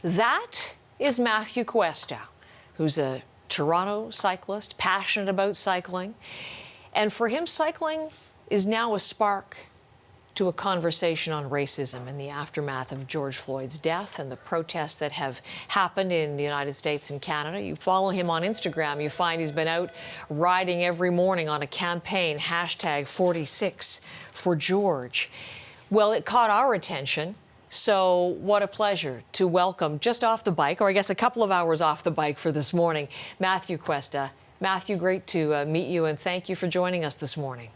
That is Matthew Cuesta, who's a Toronto cyclist, passionate about cycling. And for him, cycling is now a spark to a conversation on racism in the aftermath of George Floyd's death and the protests that have happened in the United States and Canada. You follow him on Instagram, you find he's been out riding every morning on a campaign, #46 for George. Well, it caught our attention. So what a pleasure to welcome, just off the bike, or I guess a couple of hours off the bike for this morning, Matthew Cuesta. Matthew, great to meet you, and thank you for joining us this morning.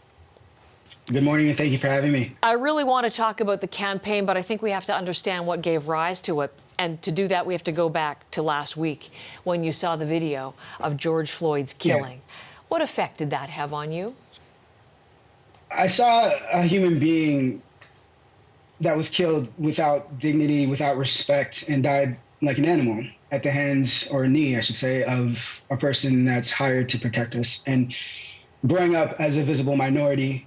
Good morning, and thank you for having me. I really want to talk about the campaign, but I think we have to understand what gave rise to it. And to do that, we have to go back to last week when you saw the video of George Floyd's killing. Yeah. What effect did that have on you? I saw a human being that was killed without dignity, without respect, and died like an animal at the hands, or knee, I should say, of a person that's hired to protect us. And growing up as a visible minority,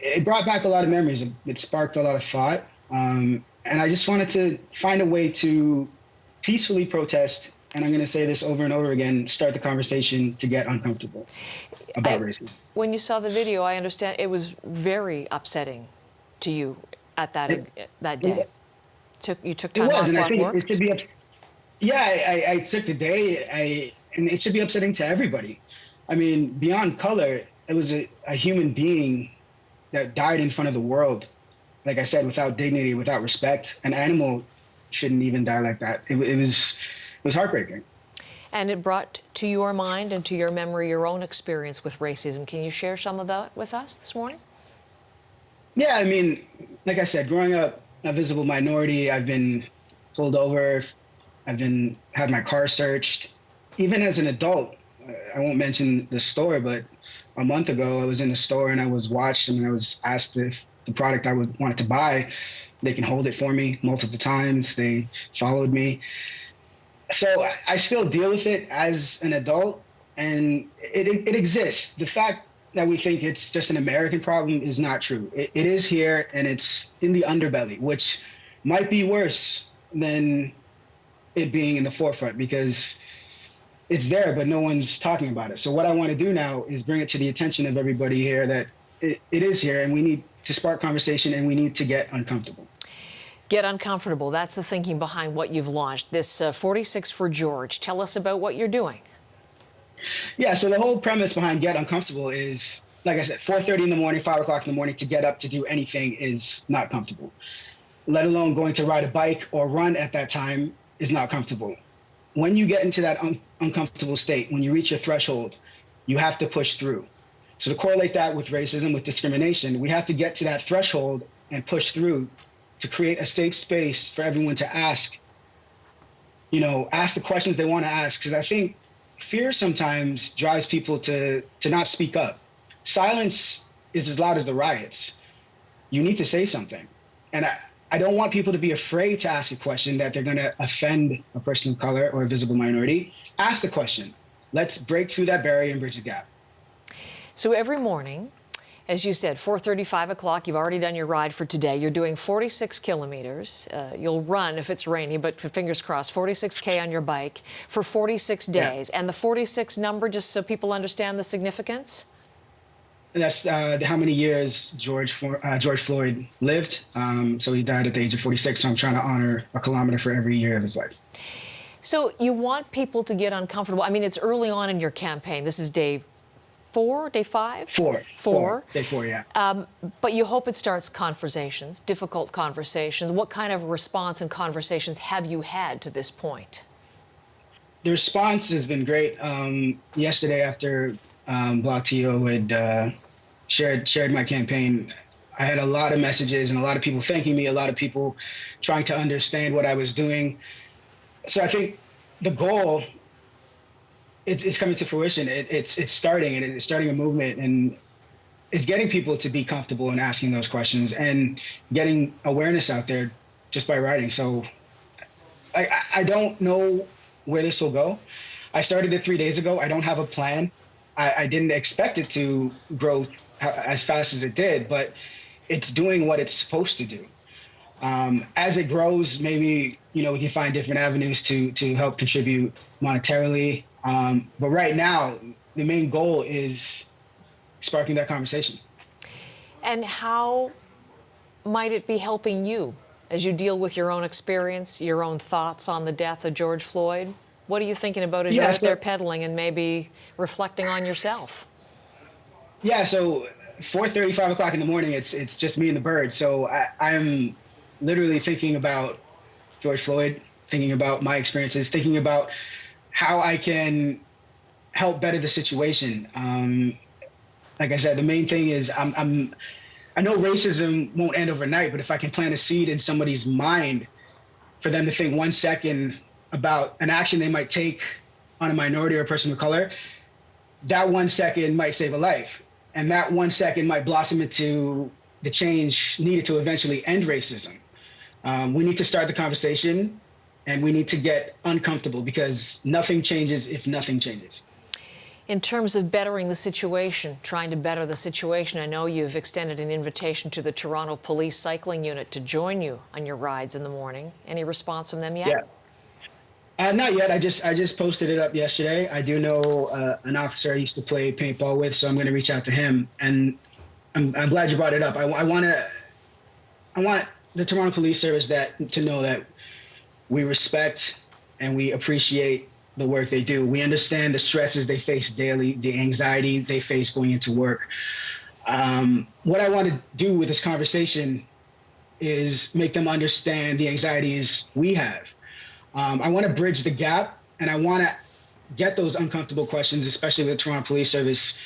it brought back a lot of memories. It sparked a lot of thought. And I just wanted to find a way to peacefully protest, and I'm going to say this over and over again, start the conversation to get uncomfortable about racism. When you saw the video, I understand it was very upsetting to you at that day. You took time off work? I think it should be I took the day, and it should be upsetting to everybody. I mean, beyond color, it was a human being that died in front of the world. Like I said, without dignity, without respect. An animal shouldn't even die like that. It was heartbreaking. And it brought to your mind and to your memory your own experience with racism. Can you share some of that with us this morning? Yeah, I mean, like I said, growing up a visible minority, I've been pulled over, had my car searched. Even as an adult, I won't mention the store, but a month ago I was in the store and I was watched, and I was asked if the product I wanted to buy, they can hold it for me multiple times. They followed me. So I still deal with it as an adult, and it exists. The fact that we think it's just an American problem is not true. It is here, and it's in the underbelly, which might be worse than it being in the forefront, because it's there, but no one's talking about it. So what I want to do now is bring it to the attention of everybody here that it is here, and we need to spark conversation, and we need to get uncomfortable. Get uncomfortable. That's the thinking behind what you've launched, this 46 for George. Tell us about what you're doing. Yeah, so the whole premise behind Get Uncomfortable is, like I said, 4:30 in the morning, 5 o'clock in the morning, to get up to do anything is not comfortable. Let alone going to ride a bike or run at that time is not comfortable. When you get into that uncomfortable state, when you reach your threshold, you have to push through. So to correlate that with racism, with discrimination, we have to get to that threshold and push through to create a safe space for everyone to ask the questions they want to ask. Because I think fear sometimes drives people to not speak up. Silence is as loud as the riots. You need to say something. And I don't want people to be afraid to ask a question that they're going to offend a person of color or a visible minority. Ask the question. Let's break through that barrier and bridge the gap. So every morning, as you said, 4:30, 5 o'clock, you've already done your ride for today. You're doing 46 kilometers. You'll run if it's rainy, but fingers crossed, 46K on your bike for 46 days. Yeah. And the 46 number, just so people understand the significance? That's how many years George Floyd lived. So he died at the age of 46. So I'm trying to honor a kilometer for every year of his life. So you want people to get uncomfortable. I mean, it's early on in your campaign. This is day 4, day 5? 4. Day 4, yeah. But you hope it starts conversations, difficult conversations. What kind of response and conversations have you had to this point? The response has been great. Yesterday, after Block TO had shared my campaign, I had a lot of messages and a lot of people thanking me, a lot of people trying to understand what I was doing. So I think the goal, it's coming to fruition. It's starting, and it's starting a movement, and it's getting people to be comfortable in asking those questions and getting awareness out there just by writing. So I don't know where this will go. I started it 3 days ago. I don't have a plan. I didn't expect it to grow as fast as it did, but it's doing what it's supposed to do. As it grows, maybe, we can find different avenues to help contribute monetarily. But right now, the main goal is sparking that conversation. And how might it be helping you as you deal with your own experience, your own thoughts on the death of George Floyd? What are you thinking about as you're out there pedaling and maybe reflecting on yourself? Yeah, so 4:30, 5 o'clock in the morning, it's just me and the bird. So I'm literally thinking about George Floyd, thinking about my experiences, thinking about how I can help better the situation. Like I said, the main thing is I know racism won't end overnight, but if I can plant a seed in somebody's mind for them to think 1 second about an action they might take on a minority or a person of color, that 1 second might save a life. And that 1 second might blossom into the change needed to eventually end racism. We need to start the conversation, and we need to get uncomfortable, because nothing changes if nothing changes. In terms of bettering the situation, trying to better the situation, I know you've extended an invitation to the Toronto Police Cycling Unit to join you on your rides in the morning. Any response from them yet? Yeah. Not yet. I just posted it up yesterday. I do know an officer I used to play paintball with, so I'm going to reach out to him. And I'm glad you brought it up. I want the Toronto Police Service to know that we respect and we appreciate the work they do. We understand the stresses they face daily, the anxiety they face going into work. What I want to do with this conversation is make them understand the anxieties we have. I want to bridge the gap, and I want to get those uncomfortable questions, especially with the Toronto Police Service,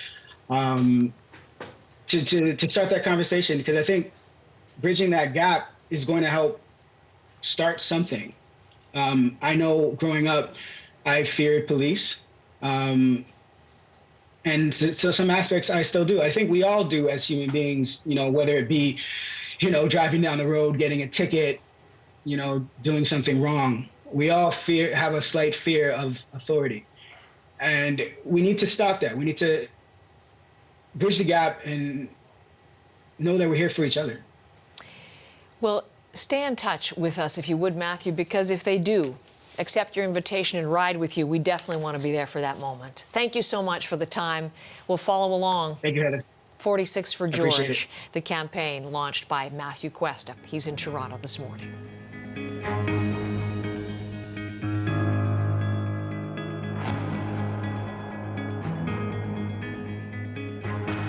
to start that conversation, because I think bridging that gap is going to help start something. I know growing up, I feared police. And so some aspects I still do. I think we all do as human beings, whether it be, driving down the road, getting a ticket, doing something wrong. We all have a slight fear of authority. And we need to stop that. We need to bridge the gap and know that we're here for each other. Well, stay in touch with us, if you would, Matthew, because if they do accept your invitation and ride with you, we definitely want to be there for that moment. Thank you so much for the time. We'll follow along. Thank you, Heather. 46 for George, the campaign launched by Matthew Cuesta. He's in Toronto this morning.